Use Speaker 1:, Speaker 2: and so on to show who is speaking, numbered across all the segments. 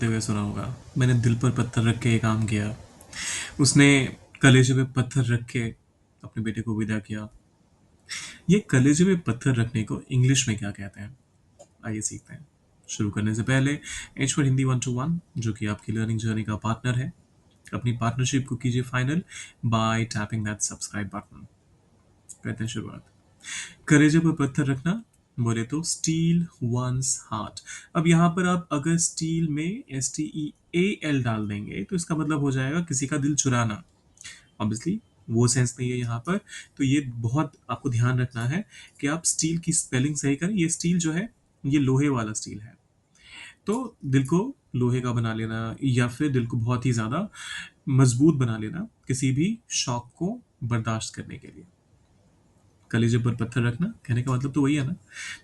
Speaker 1: हुए सुना होगा। मैंने दिल पर पत्थर रख के ये काम किया। उसने कलेजे पे पत्थर रख के अपने बेटे को विदा किया। ये कलेजे पे पत्थर रखने को इंग्लिश में क्या कहते हैं? आइए सीखते हैं। शुरू करने से पहले एच फॉर हिंदी 1 to 1 जो कि आपकी लर्निंग जर्नी का पार्टनर है, अपनी पार्टनरशिप को कीजिए final bye tapping that subscribe button. करते हैं शुरुआत। कलेजे पर पत्थर रखना बोले तो स्टील वंस हार्ट। अब यहाँ पर आप अगर स्टील में STEAL डाल देंगे तो इसका मतलब हो जाएगा किसी का दिल चुराना। ऑब्वियसली वो सेंस नहीं है यहाँ पर। तो ये बहुत आपको ध्यान रखना है कि आप स्टील की स्पेलिंग सही करें। ये स्टील जो है ये लोहे वाला स्टील है। तो दिल को लोहे का बना लेना या फिर दिल को बहुत ही ज्यादा मजबूत बना लेना किसी भी शौक को बर्दाश्त करने के लिए। कलेजे पर पत्थर रखना कहने का मतलब तो वही है ना।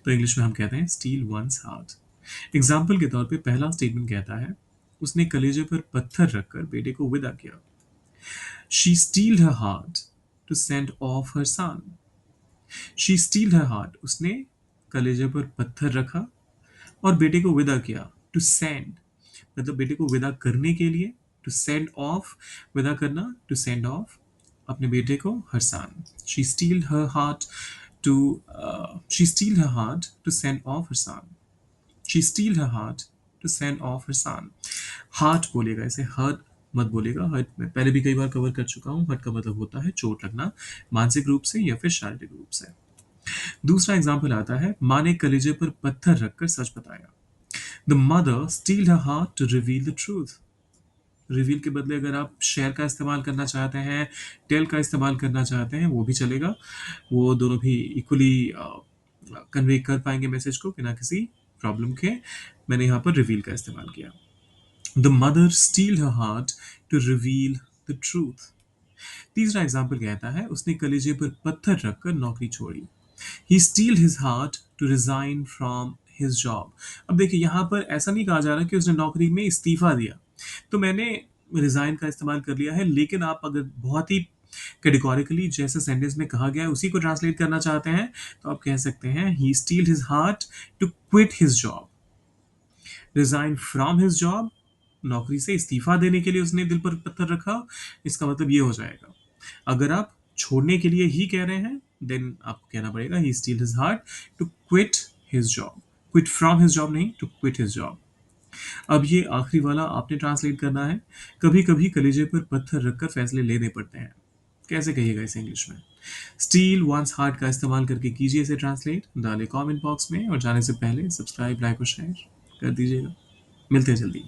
Speaker 1: तो इंग्लिश में हम कहते हैं स्टील वंस हार्ट। एग्जाम्पल के तौर पे पहला स्टेटमेंट कहता है उसने कलेजे पर पत्थर रखकर बेटे को विदा किया। She steeled her heart to send off her son. She steeled her heart उसने कलेजे पर पत्थर रखा और बेटे को विदा किया। टू सेंड मतलब बेटे को विदा करने के लिए। टू सेंड ऑफ विदा करना, टू सेंड ऑफ अपने बेटे को her son. She steeled her heart to she steeled her heart to send off her son. She steeled her heart to send off her son. Heart बोलेगा, इसे हर्ट मत बोलेगा। हर्ट मैं पहले भी कई बार कवर कर चुका हूँ। हर्ट का मतलब होता है चोट लगना, मानसिक रूप से या फिर शारीरिक रूप से। दूसरा एग्जाम्पल आता है माँ ने कलेजे पर पत्थर रखकर सच बताया। The mother steeled her heart to reveal the truth. Reveal के बदले अगर आप शेयर का इस्तेमाल करना चाहते हैं, टेल का इस्तेमाल करना चाहते हैं, वो भी चलेगा। वो दोनों भी इक्वली कन्वे कर पाएंगे मैसेज को बिना किसी प्रॉब्लम के। मैंने यहाँ पर रिवील का इस्तेमाल किया। The mother steel her heart to reveal the truth. तीसरा एग्जाम्पल कहता है उसने कलेजे पर पत्थर रखकर नौकरी छोड़ी। He steel his heart to resign from his job. अब देखिए यहाँ पर ऐसा नहीं कहा जा रहा कि उसने नौकरी में इस्तीफा दिया। तो मैंने रिजाइन का इस्तेमाल कर लिया है, लेकिन आप अगर बहुत ही कैटेगोरिकली जैसे सेंटेंस में कहा गया है उसी को ट्रांसलेट करना चाहते हैं तो आप कह सकते हैं he steel his heart to quit his job. Resign from his job, नौकरी से इस्तीफा देने के लिए उसने दिल पर पत्थर रखा। इसका मतलब ये हो जाएगा। अगर आप छोड़ने के लिए ही कह रहे हैं देन आपको कहना पड़ेगा he steel his heart to quit his job. Quit from his job नहीं, टू क्विट हिज जॉब। अब ये आखिरी वाला आपने ट्रांसलेट करना है। कभी कभी कलेजे पर पत्थर रखकर फैसले लेने पड़ते हैं। कैसे कहिएगा इसे इंग्लिश में? स्टील वंस हार्ट का इस्तेमाल करके कीजिए इसे ट्रांसलेट। डाले कमेंट बॉक्स में और जाने से पहले सब्सक्राइब, लाइक और शेयर कर दीजिएगा। मिलते हैं जल्दी।